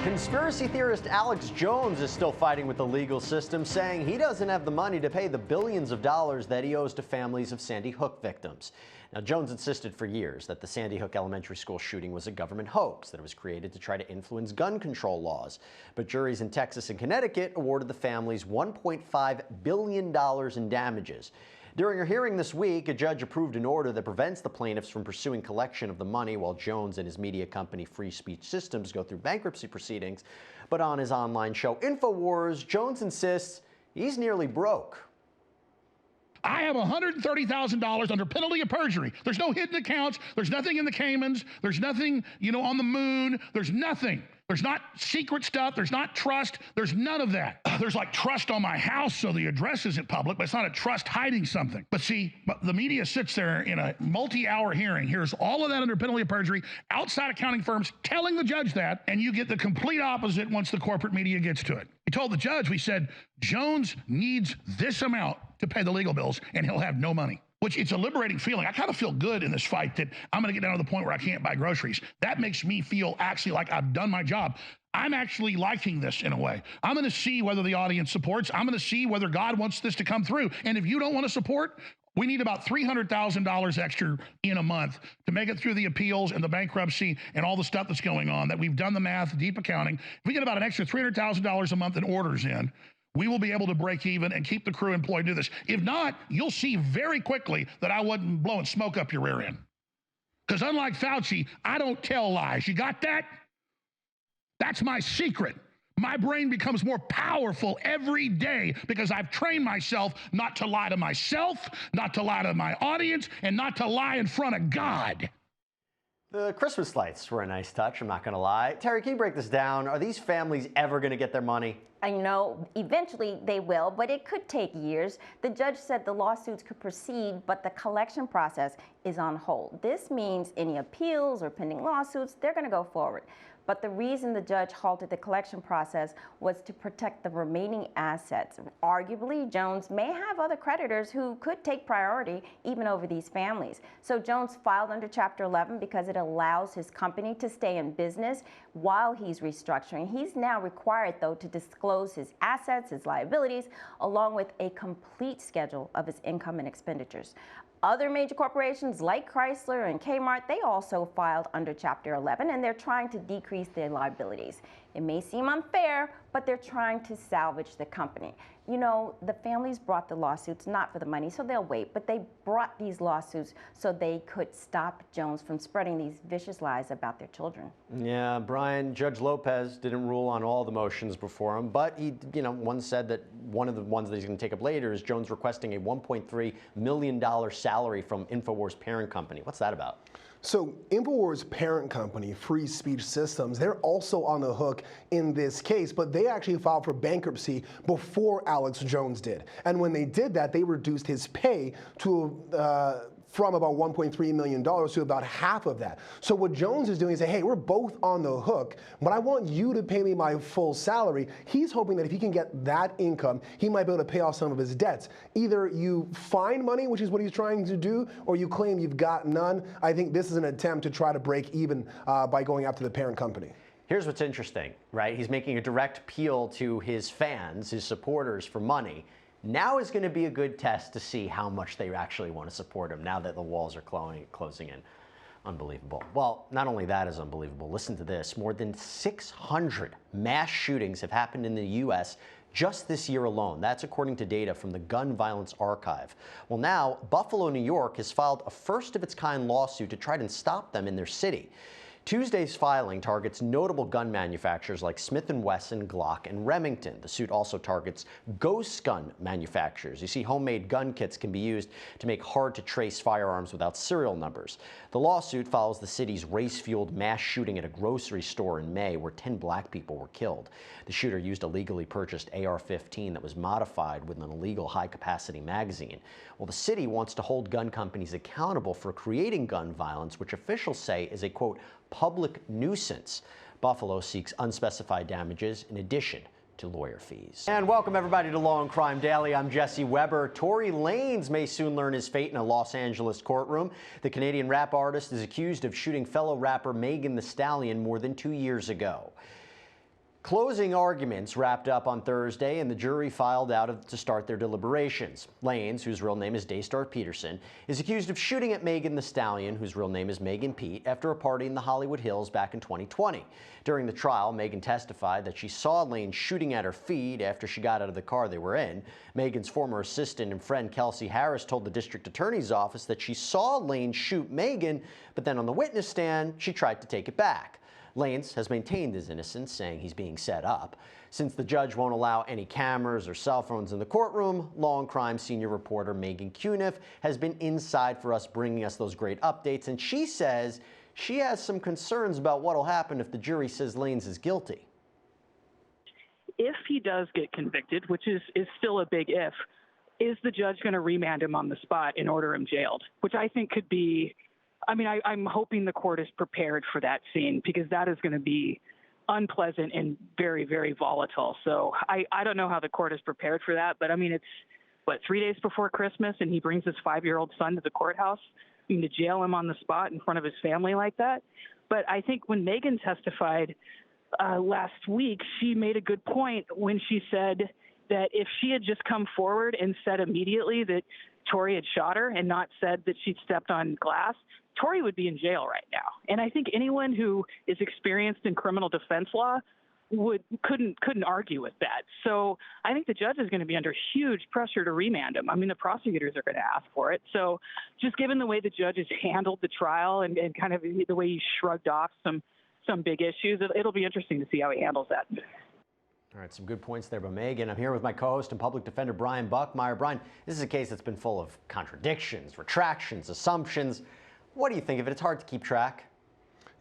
Conspiracy theorist Alex Jones is still fighting with the legal system, saying he doesn't have the money to pay the billions of dollars that he owes to families of Sandy Hook victims. Now, Jones insisted for years that the Sandy Hook elementary school shooting was a government hoax, that it was created to try to influence gun control laws. But juries in Texas and Connecticut awarded the families $1.5 billion in damages. During a hearing this week, a judge approved an order that prevents the plaintiffs from pursuing collection of the money while Jones and his media company Free Speech Systems go through bankruptcy proceedings. But on his online show Infowars, Jones insists he's nearly broke. I have $130,000 under penalty of perjury. There's no hidden accounts. There's nothing in the Caymans. There's nothing, on the moon. There's nothing. There's not secret stuff. There's not trust. There's none of that. There's like trust on my house so the address isn't public, but it's not a trust hiding something. But see, the media sits there in a multi-hour hearing, hears all of that under penalty of perjury, outside accounting firms telling the judge that, and you get the complete opposite once the corporate media gets to it. We told the judge, we said, Jones needs this amount to pay the legal bills, and he'll have no money. Which it's a liberating feeling. I kind of feel good in this fight that I'm going to get down to the point where I can't buy groceries. That makes me feel actually like I've done my job. I'm actually liking this in a way. I'm going to see whether the audience supports. I'm going to see whether God wants this to come through. And if you don't want to support, we need about $300,000 extra in a month to make it through the appeals and the bankruptcy and all the stuff that's going on, that we've done the math, deep accounting. If we get about an extra $300,000 a month in orders in, we will be able to break even and keep the crew employed to do this. If not, you'll see very quickly that I wasn't blowing smoke up your rear end. Because unlike Fauci, I don't tell lies. You got that? That's my secret. My brain becomes more powerful every day because I've trained myself not to lie to myself, not to lie to my audience, and not to lie in front of God. The Christmas lights were a nice touch, I'm not going to lie. Terry, can you break this down? Are these families ever going to get their money? I know eventually they will, but it could take years. The judge said the lawsuits could proceed, but the collection process is on hold. This means any appeals or pending lawsuits, they're going to go forward. But the reason the judge halted the collection process was to protect the remaining assets. Arguably, Jones may have other creditors who could take priority even over these families. So Jones filed under Chapter 11 because it allows his company to stay in business while he's restructuring. He's now required, though, to disclose his assets, his liabilities, along with a complete schedule of his income and expenditures. Other major corporations like Chrysler and Kmart, they also filed under Chapter 11, and they're trying to decrease their liabilities. It may seem unfair, but they're trying to salvage the company. The families brought the lawsuits not for the money, so they'll wait, but they brought these lawsuits so they could stop Jones from spreading these vicious lies about their children. Yeah, Brian, Judge Lopez didn't rule on all the motions before him, but he, once said that one of the ones that he's going to take up later is Jones requesting a $1.3 million salary from Infowars' parent company. What's that about? So Infowars' parent company, Free Speech Systems, they're also on the hook in this case, but they actually filed for bankruptcy before Alex Jones did. And when they did that, they reduced his pay to from about $1.3 million to about half of that. So what Jones is doing is saying, hey, we're both on the hook, but I want you to pay me my full salary. He's hoping that if he can get that income, he might be able to pay off some of his debts. Either you find money, which is what he's trying to do, or you claim you've got none. I think this is an attempt to try to break even by going after the parent company. Here's what's interesting, right? He's making a direct appeal to his fans, his supporters, for money. Now is going to be a good test to see how much they actually want to support him now that the walls are closing in. Unbelievable. Well, not only that is unbelievable. Listen to this. More than 600 mass shootings have happened in the U.S. just this year alone. That's according to data from the Gun Violence Archive. Well, now Buffalo, New York has filed a first-of-its-kind lawsuit to try to stop them in their city. Tuesday's filing targets notable gun manufacturers like Smith & Wesson, Glock, and Remington. The suit also targets ghost gun manufacturers. You see, homemade gun kits can be used to make hard-to-trace firearms without serial numbers. The lawsuit follows the city's race-fueled mass shooting at a grocery store in May where 10 black people were killed. The shooter used a legally purchased AR-15 that was modified with an illegal high-capacity magazine. Well, the city wants to hold gun companies accountable for creating gun violence, which officials say is a, quote, public nuisance. Buffalo seeks unspecified damages in addition to lawyer fees. And welcome everybody to Law&Crime Daily. I'm Jesse Weber. Tory Lanez may soon learn his fate in a Los Angeles courtroom. The Canadian rap artist is accused of shooting fellow rapper Megan Thee Stallion more than 2 years ago. Closing arguments wrapped up on Thursday, and the jury filed out to start their deliberations. Lanez, whose real name is Daystar Peterson, is accused of shooting at Megan Thee Stallion, whose real name is Megan Pete, after a party in the Hollywood Hills back in 2020. During the trial, Megan testified that she saw Lanez shooting at her feet after she got out of the car they were in. Megan's former assistant and friend Kelsey Harris told the district attorney's office that she saw Lanez shoot Megan, but then on the witness stand, she tried to take it back. Lanez has maintained his innocence, saying he's being set up. Since the judge won't allow any cameras or cell phones in the courtroom, Law and Crime senior reporter Megan Cuniff has been inside for us, bringing us those great updates, and she says she has some concerns about what will happen if the jury says Lanez is guilty. If he does get convicted, which is still a big if, is the judge going to remand him on the spot and order him jailed? Which I think could be, I'm hoping the court is prepared for that scene, because that is going to be unpleasant and very, very volatile. So I don't know how the court is prepared for that, but it's, 3 days before Christmas, and he brings his 5-year-old son to the courthouse. To jail him on the spot in front of his family like that. But I think when Megan testified last week, she made a good point when she said that if she had just come forward and said immediately that Tory had shot her and not said that she'd stepped on glass, Tory would be in jail right now. And I think anyone who is experienced in criminal defense law couldn't argue with that. So I think the judge is going to be under huge pressure to remand him. The prosecutors are going to ask for it. So just given the way the judge has handled the trial and kind of the way he shrugged off some big issues, it'll be interesting to see how he handles that. All right, some good points there by Megan. I'm here with my co-host and public defender, Brian Buckmeyer. Brian, this is a case that's been full of contradictions, retractions, assumptions. What do you think of it? It's hard to keep track.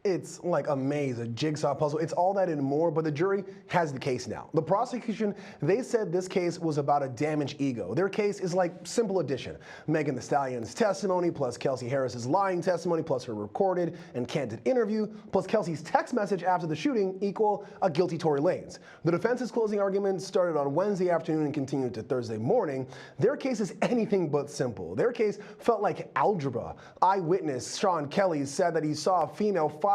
It's like a maze, a jigsaw puzzle. It's all that and more, but the jury has the case now. The prosecution, they said this case was about a damaged ego. Their case is like simple addition. Megan Thee Stallion's testimony, plus Kelsey Harris's lying testimony, plus her recorded and candid interview, plus Kelsey's text message after the shooting equal a guilty Tory Lanez. The defense's closing argument started on Wednesday afternoon and continued to Thursday morning. Their case is anything but simple. Their case felt like algebra. Eyewitness Sean Kelly said that he saw a female fire.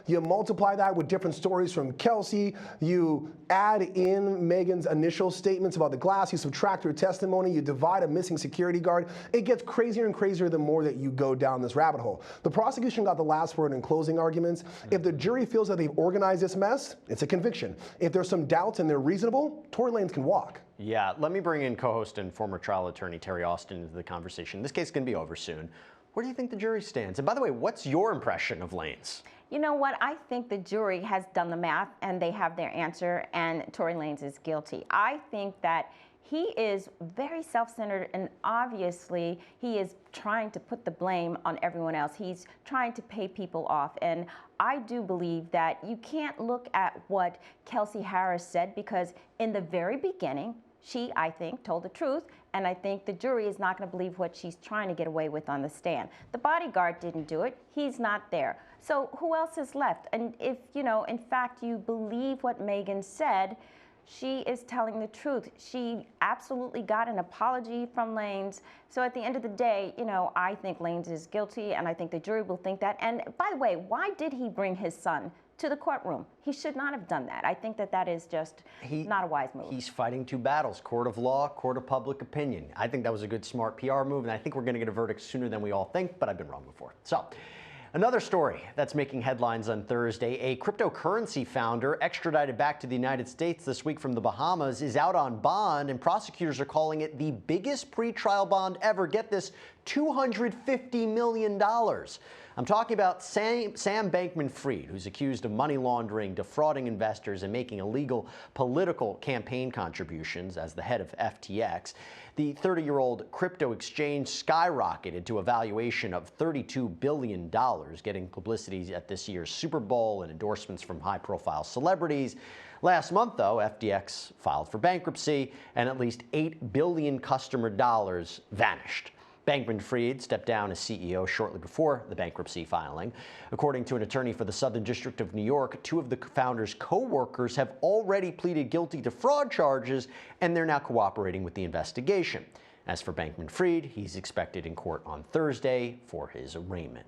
You multiply that with different stories from Kelsey. You add in Megan's initial statements about the glass. You subtract her testimony. You divide a missing security guard. It gets crazier and crazier the more that you go down this rabbit hole. The prosecution got the last word in closing arguments. If the jury feels that they've organized this mess, it's a conviction. If there's some doubts and they're reasonable, Tory Lanez can walk. Yeah, let me bring in co-host and former trial attorney Terry Austin into the conversation. This case is going to be over soon. Where do you think the jury stands? And by the way, what's your impression of Lanez? You know what? I think the jury has done the math and they have their answer, and Tory Lanez is guilty. I think that he is very self-centered, and obviously he is trying to put the blame on everyone else. He's trying to pay people off. And I do believe that you can't look at what Kelsey Harris said, because in the very beginning, she, I think, told the truth, and I think the jury is not going to believe what she's trying to get away with on the stand. The bodyguard didn't do it. He's not there. So who else is left? And if, in fact, you believe what Megan said, she is telling the truth. She absolutely got an apology from Lanez. So at the end of the day, I think Lanez is guilty, and I think the jury will think that. And by the way, why did he bring his son to the courtroom? He should not have done that. I think that is just not a wise move. He's fighting two battles, court of law, court of public opinion. I think that was a good, smart PR move, and I think we're going to get a verdict sooner than we all think, but I've been wrong before. So, another story that's making headlines on Thursday: a cryptocurrency founder extradited back to the United States this week from the Bahamas is out on bond, and prosecutors are calling it the biggest pretrial bond ever. Get this, $250 million. I'm talking about Sam Bankman-Fried, who's accused of money laundering, defrauding investors, and making illegal political campaign contributions as the head of FTX. The 30-year-old crypto exchange skyrocketed to a valuation of $32 billion, getting publicity at this year's Super Bowl and endorsements from high-profile celebrities. Last month, though, FTX filed for bankruptcy, and at least $8 billion customer dollars vanished. Bankman-Fried stepped down as CEO shortly before the bankruptcy filing. According to an attorney for the Southern District of New York, two of the founder's co-workers have already pleaded guilty to fraud charges, and they're now cooperating with the investigation. As for Bankman-Fried, he's expected in court on Thursday for his arraignment.